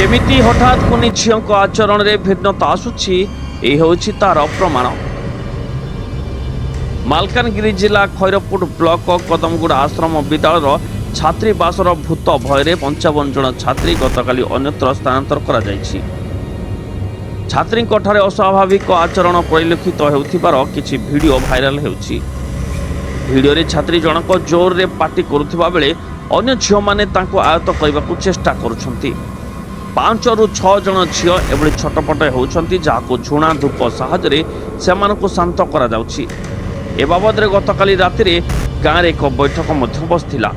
केमिति हठात कुनी झील आचरण में भिन्नता आसुछि होछि तार प्रमाण। मालकानगिरी जिला खैरपुट ब्लॉक कदमगुड़ा आश्रम विद्यालय छात्रीवासर भूत भय 55 जन छात्री गतकाली अन्यत्र स्थानांतर करा जायछि। छात्री अस्वाभाविक आचरण परिलक्षित होउथिबार किछि वीडियो भाइराल हेउछि। वीडियो रे छात्री जनक जोर रे पार्टी करुथिबा बेले अन्य झियो माने तांको आयत्त करबाकू चेष्टा करुछंती। 5 ରୁ 6 जन झियो एभली छटपट होउछंती जाहाको झुणा धूप साहाय्य सेमानकू शांत करा जाउछि। ए बाबद रे गतकाली राति रे गाँ रे एक बैठक मध्य बसथिला।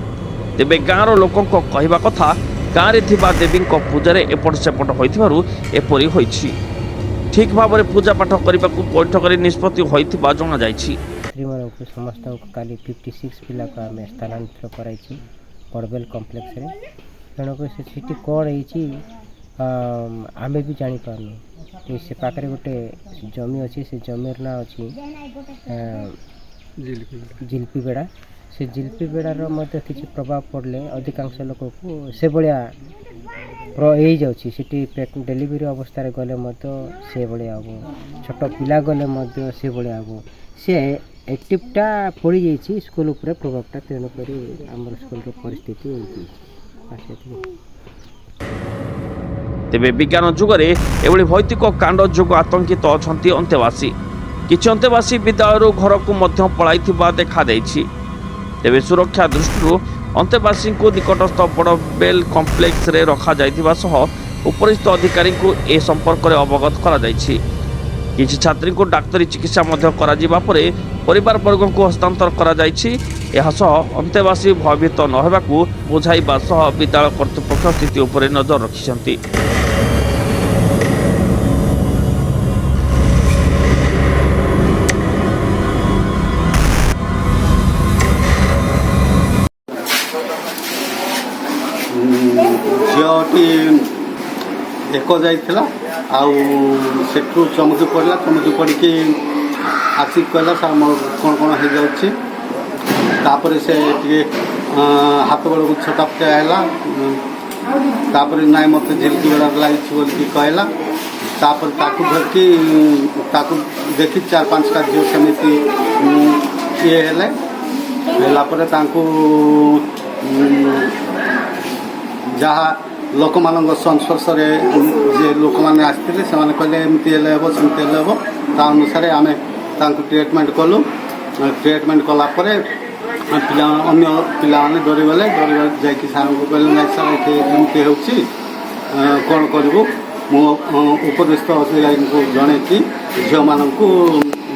तेबे गाँर लोकंको कहिबा कथा गाँ रे थिबा देवींको पूजारे एपट सेपट होइथिबारु एपरि होइछि। ठीक भाबरे पूजा पाठ करबाकू बैठक रे निष्पत्ति होइथिबा जणा जाइछि। छात्रीମାନଙ୍କୁ ସମସ୍ତଙ୍କୁ କାଲି 56 ପିଲାକୁ ଆମେ ସ୍ଥାନାନ୍ତର କରାଇଛି ବଡ଼ବେଲ କମ୍ପ୍ଲେକ୍ସରେ। ତେଣୁକରି ସେଠି କ'ଣ ହେଇଛି ଆମେ ବି ଜାଣିପାରୁନୁ। ସେ ପାଖରେ ଗୋଟେ ଜମି ଅଛି, ସେ ଜମିର ନାଁ ଅଛି ଜିଲ୍ପିବେଡ଼ା। ସେ ଜିଲ୍ପିବେଡ଼ାର ମଧ୍ୟ କିଛି ପ୍ରଭାବ ପଡ଼ିଲେ ଅଧିକାଂଶ ଲୋକକୁ ସେଭଳିଆ ହେଇଯାଉଛି। ସେଠି ଡେଲିଭରି ଅବସ୍ଥାରେ ଗଲେ ମଧ୍ୟ ସେଭଳିଆ ହେବ, ଛୋଟ ପିଲା ଗଲେ ମଧ୍ୟ ସେଭଳିଆ ହେବ। ସେ एक्टिवटा पड़ी जाइए स्कूल उपरे प्रभावटा, तेणुक आम स्कूल परिस्थिति तेबे विज्ञान जुगरे एभली भौतिक कांड जोग आतंकित अछंती अंतेवासी। किछि अंतेवासी विद्यालय घर को मध्य पळाइथिबा देखा दैछि। तेबे सुरक्षा दृष्टि अंतेवासी को निकटस्थ बड़बेल कम्प्लेक्स रे रखा जाइथिबा सह उपरिस्थ अधिकारी को ए संपर्क में अवगत करा जाइछि। किछि छात्री को डाक्तरी चिकित्सा मध्य करा जिबा परे परिवार वर्ग को हस्तांतर करा जाइछि। एहा सह अंतेवासी भयभीत न हेबाकू बुझाइबा सह विद्यालय कर्तृपक्ष स्थिति उपरे नजर रखिसंती। एक जाइला आठू चमकी पड़ा, चमकी पड़ी आसिक कहला सार मोर कौन कौन हो जापर से हाथ गोड़ को छटापटे आएगा। तापर नाई मत झिलकी बेड़ा लगी बोल कहला। तापर धरकी देखी 4-5 का झील सेमती ये हेलापर जहाँ लोक मान संस्पर्श जे लोक मैंने आसते से कहले एमती हम सेमती हम ता अनुसार आम ट्रिटमेंट कलु। ट्रिटमेंट कलापर पिला अन्य पिला डरीगले जाकि सार को कहले ना सार एमती हो कौन करूँ मो उपदेष्ट अधिकारी को जन कि झील मान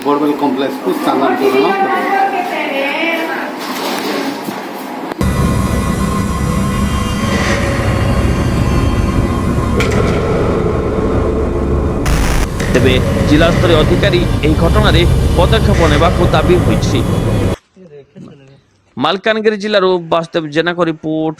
बड़बेल कम्प्लेक्स को स्थानांतरण कर। तेबे जिला स्तरीय अधिकारी एही घटना रे पदक्षेप नेबाकू दाबी होइछि। मालकानगिरी जिल्लार वास्तव जेना को रिपोर्ट।